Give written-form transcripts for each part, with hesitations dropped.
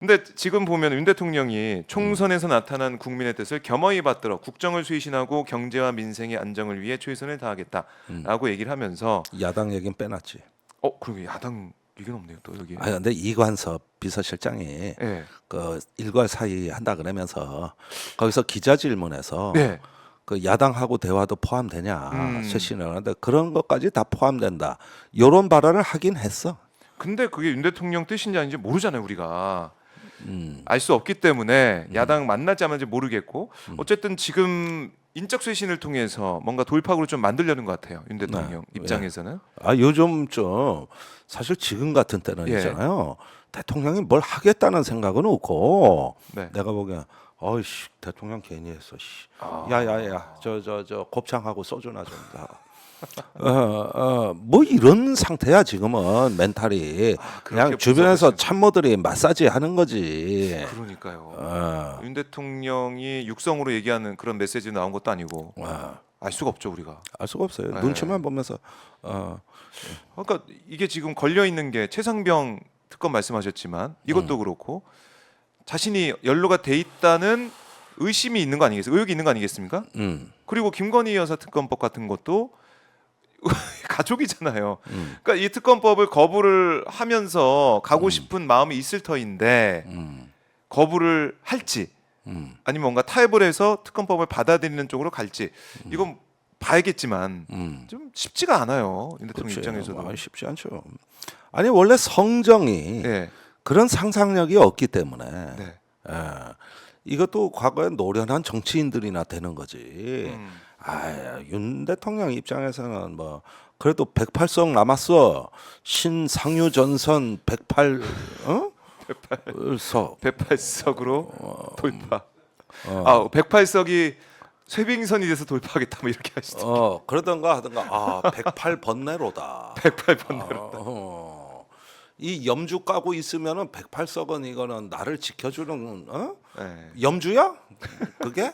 근데 지금 보면 윤 대통령이 총선에서 나타난 국민의 뜻을 겸허히 받들어 국정을 쇄신하고 경제와 민생의 안정을 위해 최선을 다하겠다라고 얘기를 하면서 야당 얘기는 빼놨지. 그러게 야당 얘기는 없네요 또 여기. 아 근데 이관섭 비서실장이 네. 그 일괄 사의 한다 그러면서 거기서 기자 질문에서 네. 그 야당하고 대화도 포함되냐 쇄신을 하는데 그런 것까지 다 포함된다. 이런 발언을 하긴 했어. 근데 그게 윤 대통령 뜻인지 아닌지 모르잖아요 우리가. 알 수 없기 때문에 야당 만날지 안 만날지 모르겠고 어쨌든 지금 인적 쇄신을 통해서 뭔가 돌파구를 좀 만들려는 것 같아요 윤 대통령 입장에서는. 아 요즘 좀 사실 지금 같은 때는 예. 있잖아요. 대통령이 뭘 하겠다는 생각은 없고 네. 내가 보기엔 어이씨 대통령 괜히 했어. 씨. 아. 야야야 저 곱창하고 소주나 좀 사. 뭐 이런 상태야 지금은 멘탈이 그냥 그렇게 주변에서 분석하시는- 참모들이 마사지 하는 거지. 그러니까요. 윤 대통령이 육성으로 얘기하는 그런 메시지 나온 것도 아니고 알 수가 없죠 우리가. 알 수가 없어요. 네. 눈치만 보면서 그러니까 이게 지금 걸려 있는 게 최상병 특검 말씀하셨지만 이것도 그렇고 자신이 연루가 돼 있다는 의심이 있는 거 아니겠어요? 의혹이 있는 거 아니겠습니까? 그리고 김건희 여사 특검법 같은 것도 가족이잖아요. 그러니까 이 특검법을 거부를 하면서 가고 싶은 마음이 있을 터인데 거부를 할지 아니면 뭔가 타협을 해서 특검법을 받아들이는 쪽으로 갈지 이건 봐야겠지만 좀 쉽지가 않아요. 윤 대통령 그렇지. 입장에서도. 뭐 쉽지 않죠. 아니 원래 성정이 네. 그런 상상력이 없기 때문에 네. 이것도 과거에 노련한 정치인들이나 되는 거지. 윤 대통령 입장에서는 뭐 그래도 108석 남았어. 신상유 전선 108 석 108석으로 돌파. 108석이 쇄빙선이 돼서 돌파하겠다 뭐 이렇게 하시죠. 그러던가 하던가 108 번뇌로다. 108번대로. 이 염주 까고 있으면은 108석은 이거는 나를 지켜주는 네. 염주야? 그게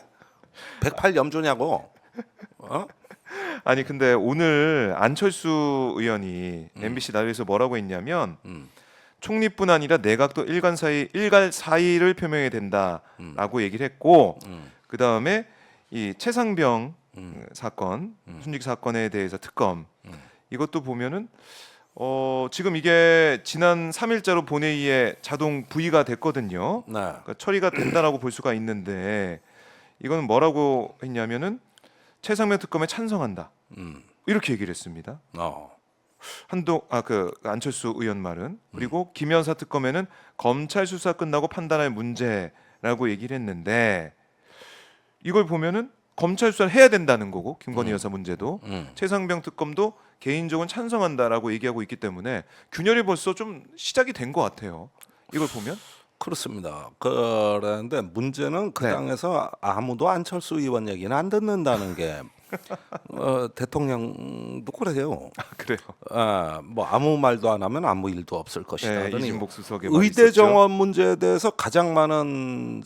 108 염주냐고? 아니 근데 오늘 안철수 의원이 MBC 나라에서 뭐라고 했냐면 총리뿐 아니라 내각도 일갈 사의를 표명해야 된다라고 얘기를 했고 그 다음에 이 최상병 사건 순직 사건에 대해서 특검 이것도 보면은 지금 이게 지난 3일자로 본회의에 자동 부의가 됐거든요. 네. 그러니까 처리가 된다라고 볼 수가 있는데 이거는 뭐라고 했냐면은 최상병 특검에 찬성한다 이렇게 얘기를 했습니다. 그 안철수 의원 말은 그리고 김 여사 특검에는 검찰 수사 끝나고 판단할 문제라고 얘기를 했는데 이걸 보면은 검찰 수사를 해야 된다는 거고 김건희 여사 문제도 최상병 특검도 개인적으로 찬성한다라고 얘기하고 있기 때문에 균열이 벌써 좀 시작이 된 것 같아요. 이걸 보면 그렇습니다. 그런데 문제는 그 네. 당에서 아무도 안철수 의원 얘기는 안 듣는다는 게 대통령도 그래요. 그래요. 뭐 아무 말도 안 하면 아무 일도 없을 것이다. 네, 하더니 이진복 수석의 말이 의대 있었죠. 정원 문제에 대해서 가장 많은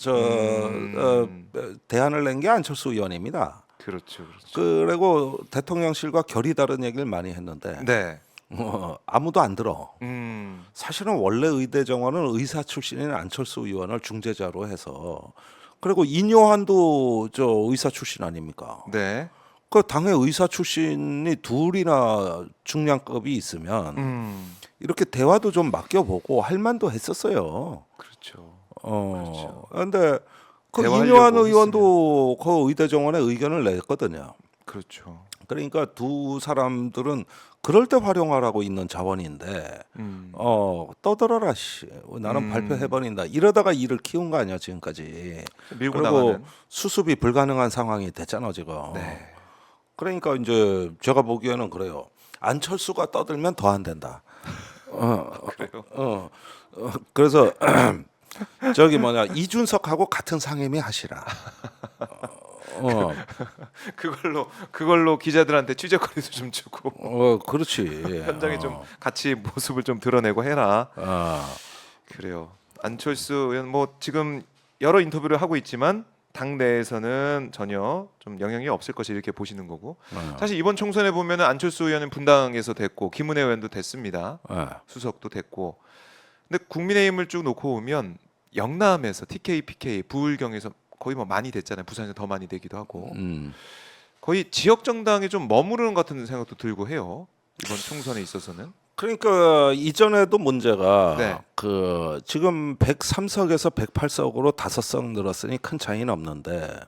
대안을 낸 게 안철수 의원입니다. 그렇죠. 그리고 대통령실과 결이 다른 얘기를 많이 했는데 네. 아무도 안 들어. 음. 사실은 원래 의대 정원은 의사 출신인 안철수 의원을 중재자로 해서 그리고 인요한도 저 의사 출신 아닙니까? 네. 그 당의 의사 출신이 둘이나 중량급이 있으면 이렇게 대화도 좀 맡겨보고 할 만도 했었어요. 그렇죠. 그런데 그 대화하려고 인요한 의원도 그 의대 정원에 의견을 냈거든요. 그렇죠. 그러니까 두 사람들은 그럴 때 활용하라고 있는 자원인데 떠들어라 씨 나는 발표해버린다 이러다가 일을 키운 거 아니야 지금까지. 밀고 그리고 나가는. 수습이 불가능한 상황이 됐잖아 지금. 네. 그러니까 이제 제가 보기에는 그래요. 안철수가 떠들면 더 안 된다. 그래요. 그래서 저기 뭐냐 이준석하고 같은 상임위 하시라. 그걸로 기자들한테 취재거리도 좀 주고 그렇지. 현장에 좀 같이 모습을 좀 드러내고 해라. 어. 그래요. 안철수 의원 뭐 지금 여러 인터뷰를 하고 있지만 당 내에서는 전혀 좀 영향이 없을 것이 이렇게 보시는 거고 사실 이번 총선에 보면은 안철수 의원은 분당에서 됐고 김은혜 의원도 됐습니다. 수석도 됐고 근데 국민의힘을 쭉 놓고 보면 영남에서 TK, PK, 부울경에서 거의 뭐 많이 됐잖아요. 부산에서 더 많이 되기도 하고 거의 지역 정당에 좀 머무르는 것 같은 생각도 들고 해요. 이번 총선에 있어서는. 그러니까 이전에도 문제가 네. 그 지금 103석에서 108석으로 5석 늘었으니 큰 차이는 없는데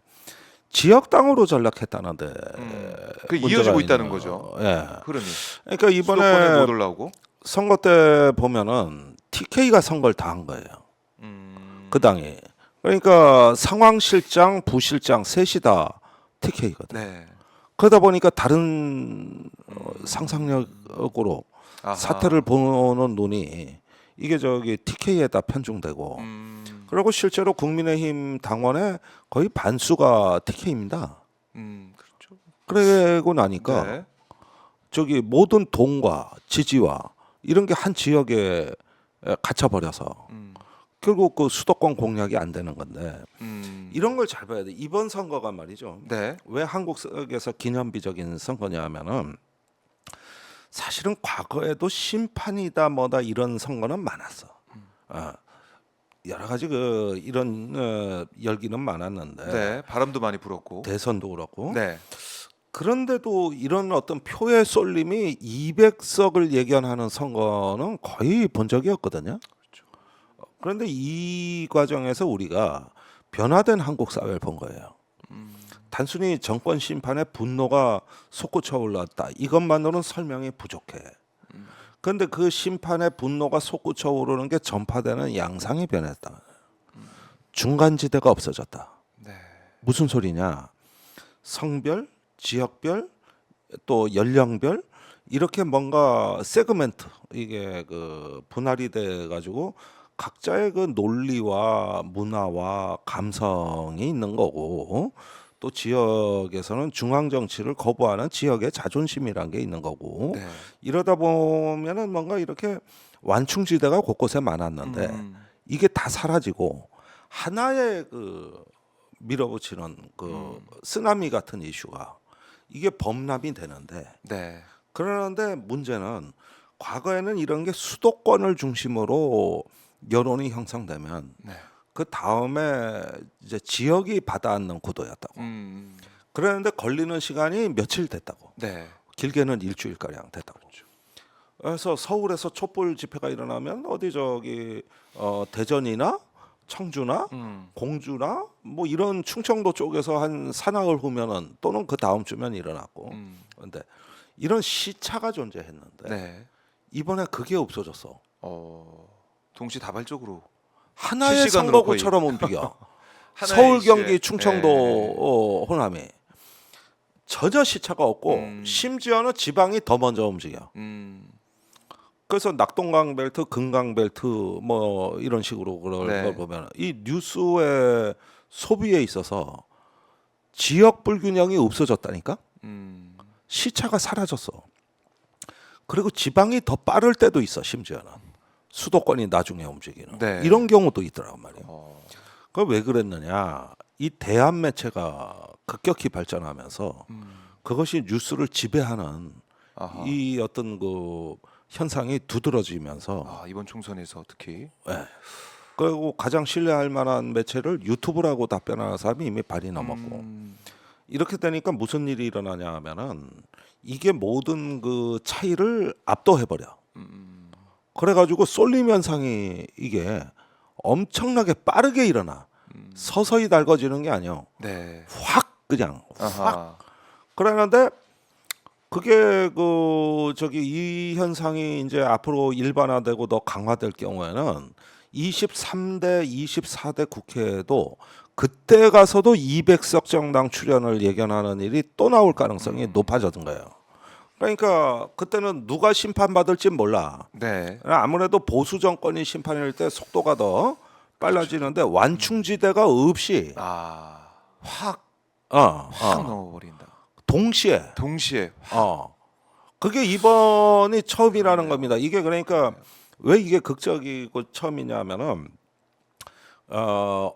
지역당으로 전락했다는데 그 문제가 이어지고 있는 있다는 거예요. 거죠. 예. 흐름이. 그러니까 수도권에 이번에 못 올라오고. 선거 때 보면은 TK가 선거를 다 한 거예요. 그 당이. 그러니까 상황실장, 부실장 셋이 다 TK거든. 네. 그러다 보니까 다른 상상력으로 아하. 사태를 보는 눈이 이게 저기 TK에다 편중되고 그리고 실제로 국민의힘 당원의 거의 반수가 TK입니다. 그렇죠. 그러고 나니까 네. 저기 모든 돈과 지지와 이런 게 한 지역에 갇혀버려서 결국 그 수도권 공략이 안 되는 건데 이런 걸 잘 봐야 돼. 이번 선거가 말이죠. 네. 왜 한국에서 기념비적인 선거냐면은 사실은 과거에도 심판이다 뭐다 이런 선거는 많았어. 여러 가지 그 이런 열기는 많았는데 네. 바람도 많이 불었고. 대선도 그렇고 네. 그런데도 이런 어떤 표의 쏠림이 200석을 예견하는 선거는 거의 본 적이 없거든요. 그런데 이 과정에서 우리가 변화된 한국 사회를 본 거예요. 단순히 정권 심판에 분노가 솟구쳐 올랐다. 이것만으로는 설명이 부족해. 그런데 그 심판의 분노가 솟구쳐 오르는 게 전파되는 양상이 변했다. 중간지대가 없어졌다. 네. 무슨 소리냐? 성별, 지역별, 또 연령별 이렇게 뭔가 세그멘트 이게 그 분할이 돼 가지고 각자의 그 논리와 문화와 감성이 있는 거고 또 지역에서는 중앙 정치를 거부하는 지역의 자존심이란 게 있는 거고 네. 이러다 보면은 뭔가 이렇게 완충지대가 곳곳에 많았는데 이게 다 사라지고 하나의 그 밀어붙이는 그 쓰나미 같은 이슈가 이게 범람이 되는데 네. 그러는데 문제는 과거에는 이런 게 수도권을 중심으로 여론이 형성되면 네. 그 다음에 이제 지역이 받아안는 구도였다고. 그랬는데 걸리는 시간이 며칠 됐다고. 네. 길게는 일주일 가량 됐다고. 그래서 서울에서 촛불 집회가 일어나면 어디 저기 대전이나 청주나 공주나 뭐 이런 충청도 쪽에서 한 사나흘 후면은 또는 그 다음 주면 일어났고. 그런데 이런 시차가 존재했는데 네. 이번에 그게 없어졌어. 동시다발적으로 하나의 실시간으로 선거구처럼 움직여. 하나의 서울, 이슈에. 경기, 충청도, 호남이 전혀 시차가 없고 심지어는 지방이 더 먼저 움직여. 그래서 낙동강 벨트, 금강 벨트 뭐 이런 식으로 그런 네. 걸 보면 이 뉴스의 소비에 있어서 지역 불균형이 없어졌다니까. 시차가 사라졌어. 그리고 지방이 더 빠를 때도 있어. 심지어는 수도권이 나중에 움직이는 네. 이런 경우도 있더라고 말이에요. 그 왜 그랬느냐? 이 대한 매체가 급격히 발전하면서 그것이 뉴스를 지배하는 아하. 이 어떤 그 현상이 두드러지면서 이번 총선에서 특히 그리고 가장 신뢰할 만한 매체를 유튜브라고 답변하는 사람이 이미 발이 넘었고 이렇게 되니까 무슨 일이 일어나냐 하면은 이게 모든 그 차이를 압도해 버려. 그래가지고 쏠림 현상이 이게 엄청나게 빠르게 일어나. 서서히 달궈지는 게 아니요. 네. 확 그냥 아하. 확. 그러는데 그게 그 저기 이 현상이 이제 앞으로 일반화되고 더 강화될 경우에는 23대, 24대 국회에도 그때 가서도 200석 정당 출연을 예견하는 일이 또 나올 가능성이 높아졌던 거예요. 그러니까 그때는 누가 심판받을지 몰라. 네. 아무래도 보수 정권이 심판일 때 속도가 더 빨라지는데 완충지대가 없이 확 확 넘어버린다. 동시에 동시에 그게 이번이 처음이라는 겁니다. 이게 그러니까 왜 이게 극적이고 처음이냐면은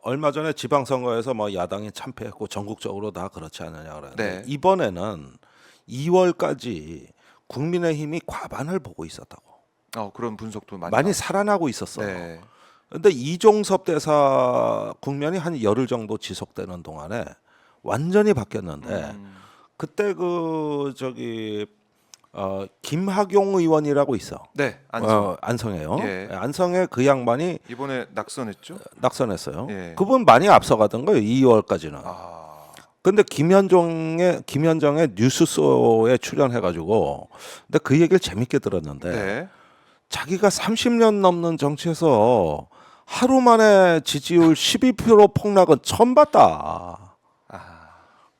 얼마 전에 지방선거에서 뭐 야당이 참패했고 전국적으로 다 그렇지 않느냐 그러는데 네. 이번에는 2월까지 국민의힘이 과반을 보고 있었다고. 그런 분석도 많이 많이 살아나고 있었어. 네. 근데 이종섭 대사 국면이 한 열흘 정도 지속되는 동안에 완전히 바뀌었는데 그때 그 저기 김학용 의원이라고 있어. 네, 안성. 안성에요. 예. 안성에 그 양반이 이번에 낙선했죠? 낙선했어요. 예. 그분 많이 앞서가던 거예요. 2월까지는. 아, 근데 김현정의 뉴스쇼에 출연해가지고 근데 그 얘기를 재밌게 들었는데 네. 자기가 30년 넘는 정치에서 하루 만에 지지율 12% 폭락은 처음 봤다. 아,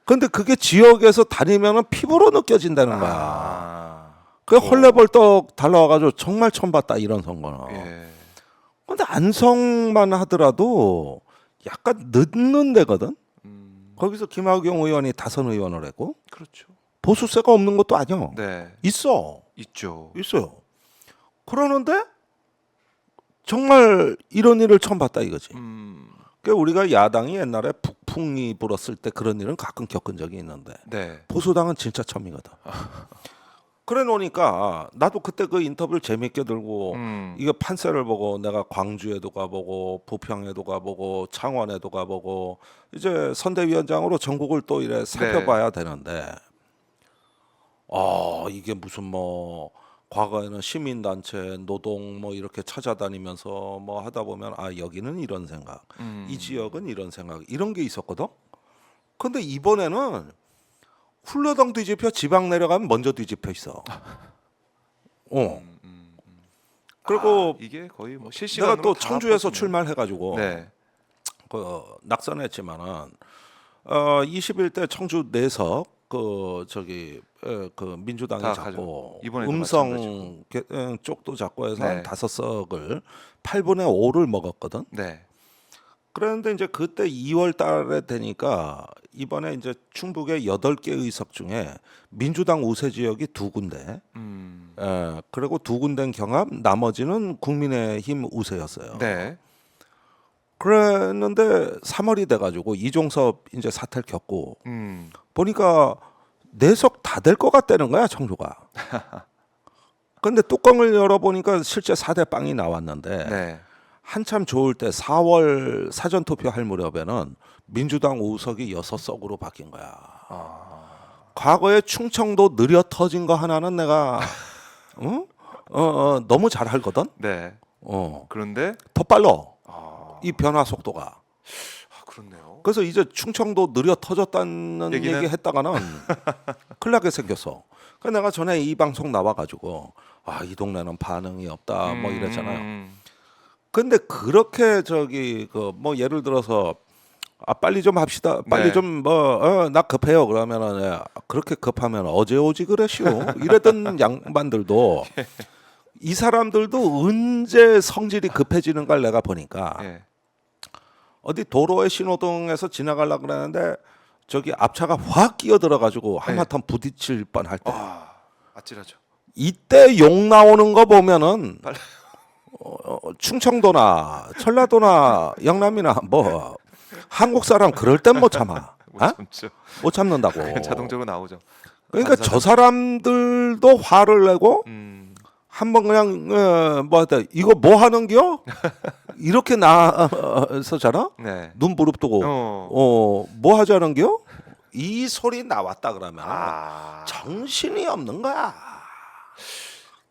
근데 그게 지역에서 다니면은 피부로 느껴진다는 거야. 아, 그 헐레벌떡 달라와가지고 정말 처음 봤다 이런 선거는. 예. 근데 안성만 하더라도 약간 늦는 데거든. 거기서 김학용 의원이 다선 의원을 했고 그렇죠. 보수세가 없는 것도 아니야. 네, 있어. 있죠. 있어요. 그러는데 정말 이런 일을 처음 봤다 이거지. 그러니까 우리가 야당이 옛날에 북풍이 불었을 때 그런 일은 가끔 겪은 적이 있는데 네, 보수당은 진짜 처음이거든. 그래 놓으니까 나도 그때 그 인터뷰를 재밌게 들고 이게 판세를 보고 내가 광주에도 가보고 부평에도 가보고 창원에도 가보고 이제 선대위원장으로 전국을 또 이래 살펴봐야 되는데 이게 무슨 뭐 과거에는 시민단체 노동 뭐 이렇게 찾아다니면서 뭐 하다 보면 여기는 이런 생각 이 지역은 이런 생각 이런 게 있었거든. 근데 이번에는 훌러덩 뒤집혀 지방 내려가면 먼저 뒤집혀 있어. 그리고 이게 거의 뭐 내가 실시간으로 또 다 청주에서 퍼지네요. 출마해가지고 네, 그 낙선했지만은 21대 청주 내석 그 저기 그 민주당이 다 잡고 이번에도 음성 쪽도 잡고 해서 네. 한 5석을 8분의 5를 먹었거든. 네, 그런데 이제 그때 2월 달에 되니까 이번에 이제 충북의 8개 의석 중에 민주당 우세 지역이 2군데, 그리고 2군데는 경합, 나머지는 국민의힘 우세였어요. 네, 그랬는데 3월이 돼가지고 이종섭 이제 사태를 겪고 보니까 4석 다 될 것 같다는 거야 청주가. 근데 뚜껑을 열어보니까 실제 4대 빵이 나왔는데 네. 한참 좋을 때 4월 사전 투표할 무렵에는 민주당 우석이 6석으로 바뀐 거야. 과거에 충청도 느려 터진 거 하나는 내가 너무 잘 알거든. 네. 그런데 더 빨라 이 변화 속도가. 그렇네요. 그래서 이제 충청도 느려 터졌다는 얘기는- 얘기 했다가는 큰일 나게 생겼어. 그래서 내가 전에 이 방송 나와가지고 이 동네는 반응이 없다 뭐 이랬잖아요. 근데 그렇게 저기 그 뭐 예를 들어서 빨리 좀 합시다. 빨리 네. 좀 뭐 나 급해요. 그러면은 그렇게 급하면 어제 오지 그랬시오. 이랬던 양반들도 이 사람들도 언제 성질이 급해지는 걸 내가 보니까 예. 어디 도로에 신호등에서 지나가려고 그러는데 저기 앞차가 확 끼어들어 가지고 한바탕 부딪힐 뻔할 때 아찔하죠. 이때 욕 나오는 거 보면은 충청도나 전라도나 영남이나 뭐 한국 사람 그럴 땐 못 참아. 못 참죠. 못 참는다고. 그냥 자동적으로 나오죠. 그러니까 저 사람들도 화를 내고 한번 그냥 뭐 하다 이거 뭐 하는겨? 이렇게 나서잖아. 네. 눈 부릅뜨고 뭐 하자는겨? 이 소리 나왔다 그러면 정신이 없는 거야.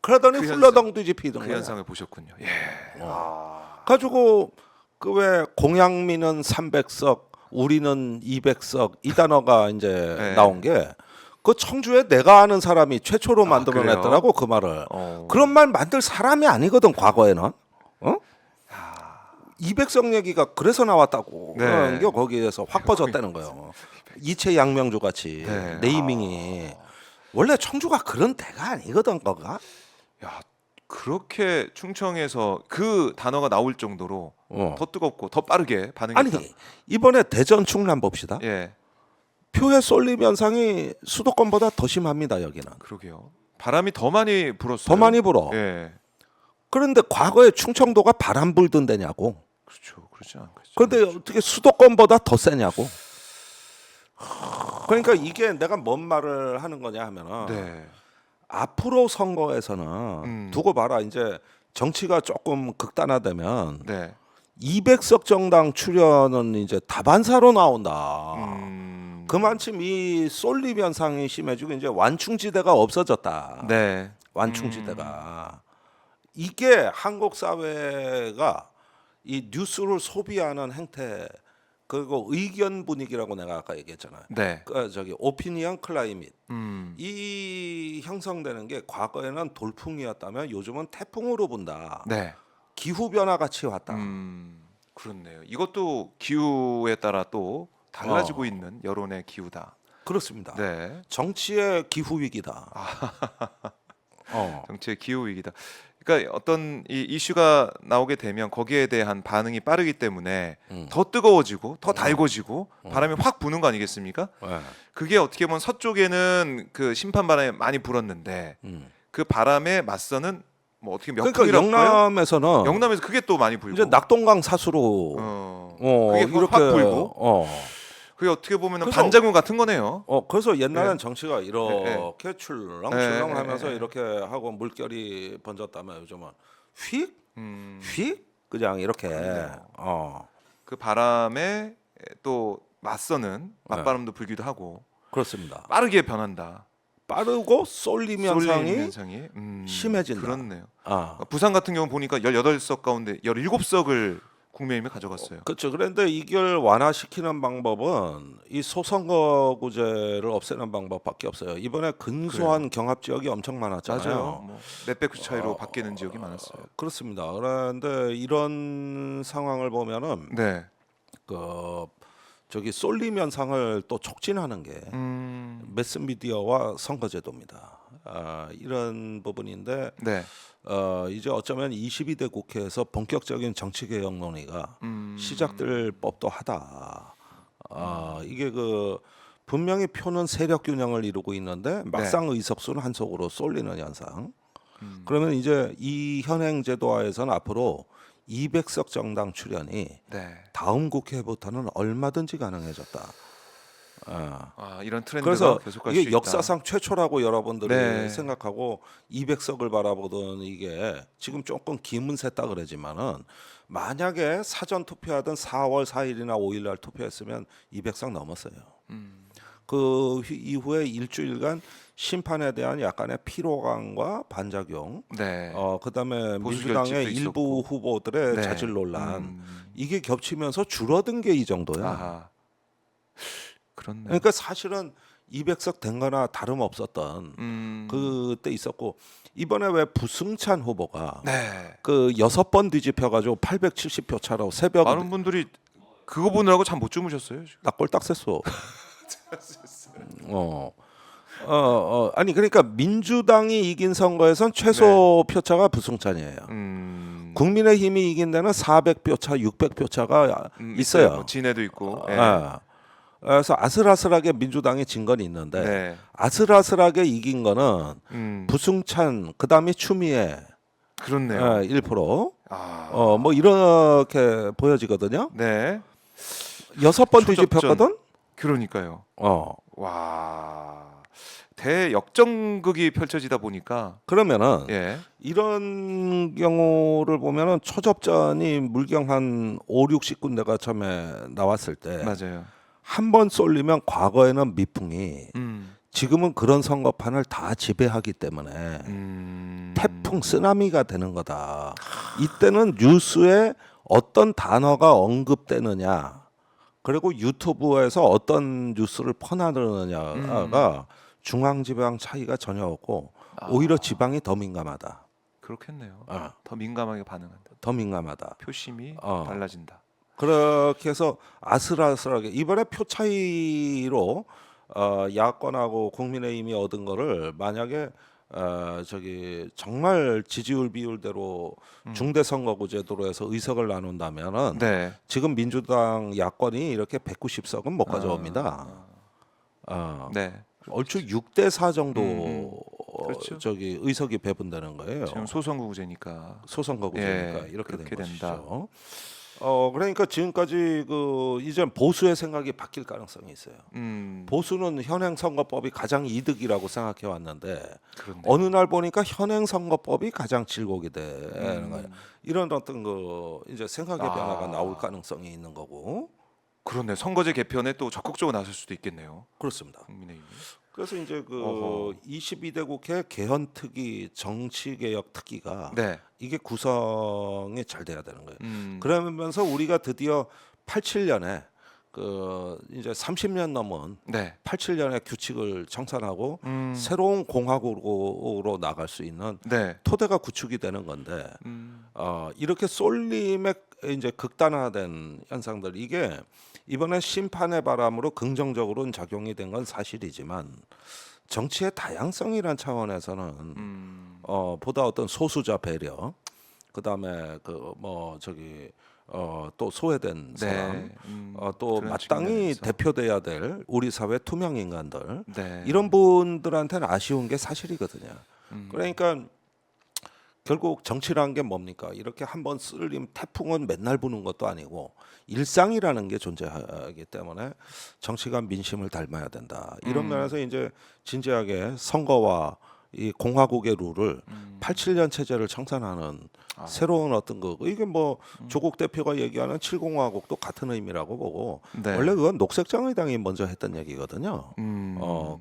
그러더니 그 훌러덩 뒤집히던 그 거야. 현상을 보셨군요. 예. 가지고 그 왜 공양미는 300석, 우리는 200석 이 단어가 이제 네. 나온 게 그 청주에 내가 아는 사람이 최초로 만들어냈더라고 그래요? 그 말을. 그런 말 만들 사람이 아니거든 과거에는. 200석 얘기가 그래서 나왔다고. 네. 그런 게 거기에서 확 퍼졌다는 거예요. 이채 양명주 같이 네. 네이밍이 원래 청주가 그런 데가 아니거든 거가. 야, 그렇게 충청에서 그 단어가 나올 정도로 더 뜨겁고 더 빠르게 반응했다. 아니 이번에 대전 충남 봅시다. 예. 표의 쏠림 현상이 수도권보다 더 심합니다 여기는. 그러게요. 바람이 더 많이 불었어요. 더 많이 불어. 예. 그런데 과거에 충청도가 바람 불던 데냐고. 그렇죠. 그렇지 않겠죠. 그런데 어떻게 수도권보다 더 세냐고. 그러니까 이게 내가 뭔 말을 하는 거냐 하면은 네. 앞으로 선거에서는 두고 봐라. 이제 정치가 조금 극단화되면 네. 200석 정당 출연은 이제 다반사로 나온다. 그만큼 이 쏠림 현상이 심해지고 이제 완충지대가 없어졌다. 네. 완충지대가 이게 한국 사회가 이 뉴스를 소비하는 행태 그리고 의견 분위기라고 내가 아까 얘기했잖아요. 네. 저기 오피니언 클라이밋 음. 이 형성되는 게 과거에는 돌풍이었다면 요즘은 태풍으로 본다. 네. 기후 변화 같이 왔다. 그렇네요. 이것도 기후에 따라 또 달라지고 있는 여론의 기후다. 그렇습니다. 네. 정치의 기후 위기다. 정치의 기후 위기다. 그러니까 어떤 이 이슈가 나오게 되면 거기에 대한 반응이 빠르기 때문에 더 뜨거워지고 더 달궈지고 바람이 확 부는 거 아니겠습니까? 네. 그게 어떻게 보면 서쪽에는 그 심판 바람이 많이 불었는데 그 바람에 맞서는 뭐 어떻게 그러니까 몇풍이라고 영남에서는 영남에서 그게 또 많이 불고 이제 낙동강 사수로 그게 이렇게 확 불고 그게 어떻게 보면 그래서- 반작용 같은 거네요. 그래서 옛날엔 네. 정치가 이렇게 출렁출렁하면서 네. 이렇게 하고 물결이 번졌다면 요즘은 휙 음, 그냥 이렇게 그렇네요. 그 바람에 또 맞서는 맞바람도 불기도 하고 그렇습니다. 빠르게 변한다. 빠르고 쏠림 현상이 현상이 심해진다. 그렇네요. 아. 부산 같은 경우 보니까 18석 가운데 17석을 국민의힘이 가져갔어요. 그렇죠. 그런데 이걸 완화시키는 방법은 이 소선거구제를 없애는 방법밖에 없어요. 이번에 근소한 경합 지역이 엄청 많았잖아요. 맞아요. 뭐 몇백 수 차이로 바뀌는 지역이 많았어요. 그렇습니다. 그런데 이런 상황을 보면은 네. 저기 쏠림 현상을 또 촉진하는 게 매스미디어와 선거제도입니다. 이런 부분인데 네. 이제 어쩌면 22대 국회에서 본격적인 정치개혁 논의가 시작될 법도 하다. 이게 분명히 표는 세력 균형을 이루고 있는데 막상 의석수는 한속으로 쏠리는 현상. 그러면 이제 이 현행 제도화에서는 앞으로 200석 정당 출연이 다음 국회부터는 얼마든지 가능해졌다. 이런 트렌드가 그래서 계속할 수 이게 있다. 역사상 최초라고 여러분들이 네. 생각하고 200석을 바라보던 이게 지금 조금 기문샜다 그러지만은 만약에 사전 투표하던 4월 4일이나 5일 날 투표했으면 200석 넘었어요. 그 이후에 일주일간 심판에 대한 약간의 피로감과 반작용, 네. 그다음에 보수 민주당의 결집도 일부 있었고. 후보들의 네. 자질 논란 이게 겹치면서 줄어든 게 이 정도야. 아하. 그렇네요. 그러니까 사실은 200석 된 거나 다름없었던 그때 있었고 이번에 왜 부승찬 후보가 네. 그 6번 뒤집혀 가지고 870표 차로 새벽 많은 분들이 그거 보느라고 잠 못 주무셨어요. 지금. 나 꼴딱 셌어. 아니 그러니까 민주당이 이긴 선거에선 최소 표차가 부승찬이에요. 국민의힘이 이긴 데는 400표 차, 600표 차가 있어요. 뭐 진해도 있고. 네. 그래서 아슬아슬하게 민주당이 진 건 있는데 네. 아슬아슬하게 이긴 거는 부승찬 그다음에 추미애 그렇네요. 1%. 아. 뭐 이렇게 보여지거든요. 네. 6번 초접전. 뒤집혔거든. 그러니까요. 와. 대역전극이 펼쳐지다 보니까 그러면은 예. 이런 경우를 보면은 초접전이 물경 한 5, 60군데가 처음에 나왔을 때 맞아요. 한 번 쏠리면 과거에는 미풍이 지금은 그런 선거판을 다 지배하기 때문에 태풍 쓰나미가 되는 거다. 이때는 뉴스에 어떤 단어가 언급되느냐 그리고 유튜브에서 어떤 뉴스를 퍼나르느냐가 중앙지방 차이가 전혀 없고 오히려 지방이 더 민감하다. 그렇겠네요. 더 민감하게 반응한다. 더 민감하다. 표심이 달라진다. 그렇게 해서 아슬아슬하게 이번에 표 차이로 야권하고 국민의힘이 얻은 거를 만약에 저기 정말 지지율 비율대로 중대선거구제도로 해서 의석을 나눈다면은 네. 지금 민주당 야권이 이렇게 190석은 못 가져옵니다. 네. 얼추 6대 4 정도 그렇죠. 저기 의석이 배분되는 거예요. 지금 소선거구제니까. 소선거구제니까 예, 이렇게 된 그렇게 된다. 것이죠. 그러니까 지금까지 그 이제 보수의 생각이 바뀔 가능성이 있어요. 보수는 현행 선거법이 가장 이득이라고 생각해 왔는데 그렇네요. 어느 날 보니까 현행 선거법이 가장 질곡이 되는 거예요. 이런 어떤 그 이제 생각의 변화가 나올 가능성이 있는 거고. 그렇네. 선거제 개편에 또 적극적으로 나설 수도 있겠네요. 그렇습니다. 국민의힘이. 그래서 이제 그 어허. 22대 국회 개헌 특위, 정치 개혁 특위가 네. 이게 구성이 잘 돼야 되는 거예요. 음. 그러면서 우리가 드디어 87년에 그 이제 30년 넘은 네. 87년의 규칙을 청산하고 음. 새로운 공화국으로 나갈 수 있는 네. 토대가 구축이 되는 건데 이렇게 쏠림의 이제 극단화된 현상들 이게 이번에 심판의 바람으로 긍정적으로는 작용이 된 건 사실이지만 정치의 다양성이란 차원에서는 보다 어떤 소수자 배려 그다음에 그 뭐 저기 또 소외된 사람 또 그런 마땅히 측면에서. 대표돼야 될 우리 사회 투명 인간들 네. 이런 분들한테는 아쉬운 게 사실이거든요. 그러니까 결국 정치라는 게 뭡니까? 이렇게 한번 쓸림 태풍은 맨날 부는 것도 아니고 일상이라는 게 존재하기 때문에 정치가 민심을 닮아야 된다. 이런 면에서 이제 진지하게 선거와 이 공화국의 룰을 87년 체제를 청산하는 새로운 어떤 거 이게 뭐 조국 대표가 얘기하는 7공화국도 같은 의미라고 보고 네. 원래 그건 녹색정의당이 먼저 했던 얘기거든요.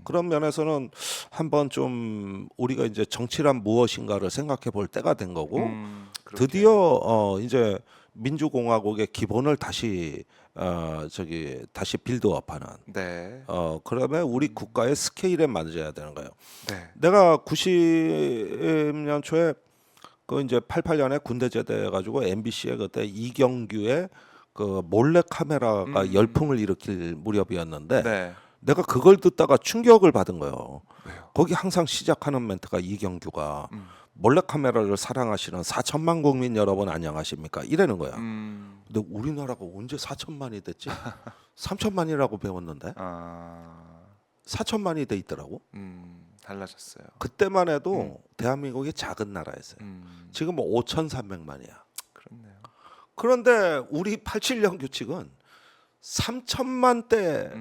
그런 면에서는 한번 좀 우리가 이제 정치란 무엇인가를 생각해 볼 때가 된 거고 그렇게. 드디어 이제 민주공화국의 기본을 다시 다시 빌드업하는 네. 그러면 우리 국가의 스케일에 맞아야 되는 거예요. 네. 내가 90년 초에 그 이제 88년에 군대 제대해 가지고 MBC에 그때 이경규의 그 몰래 카메라가 열풍을 일으킬 무렵이었는데 네. 내가 그걸 듣다가 충격을 받은 거예요. 왜요? 거기 항상 시작하는 멘트가 이경규가 몰래 카메라를 사랑하시는 4천만 국민 여러분 안녕하십니까 이러는 거야. 근데 우리나라가 언제 4천만이 됐지? 3천만이라고 배웠는데 아. 4천만이 돼 있더라고. 달라졌어요. 그때만 해도 대한민국이 작은 나라였어요. 지금 뭐 5,300만이야. 그렇네요. 그런데 우리 87년 규칙은 3천만 대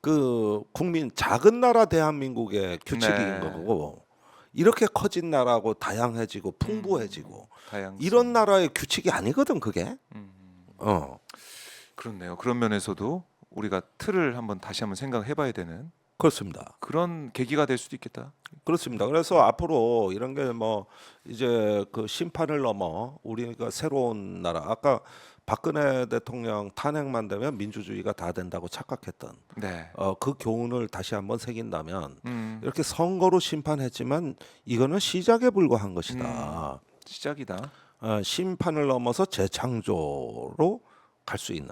그 국민 작은 나라 대한민국의 규칙인 네. 거고 이렇게 커진 나라고 다양해지고 풍부해지고 다양성. 이런 나라의 규칙이 아니거든 그게. 그렇네요. 그런 면에서도 우리가 틀을 다시 한번 생각해봐야 되는 그렇습니다. 그런 계기가 될 수도 있겠다. 그렇습니다. 그래서 앞으로 이런 게 뭐 이제 그 심판을 넘어 우리가 새로운 나라 아까 박근혜 대통령 탄핵만 되면 민주주의가 다 된다고 착각했던 네. 그 교훈을 다시 한번 새긴다면 음. 이렇게 선거로 심판했지만 이거는 시작에 불과한 것이다. 시작이다. 심판을 넘어서 재창조로 갈 수 있는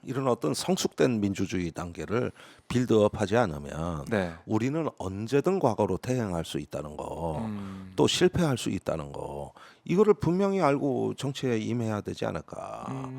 이런 어떤 성숙된 민주주의 단계를 빌드업하지 않으면 네. 우리는 언제든 과거로 퇴행할 수 있다는 거, 또 실패할 수 있다는 거, 이거를 분명히 알고 정치에 임해야 되지 않을까.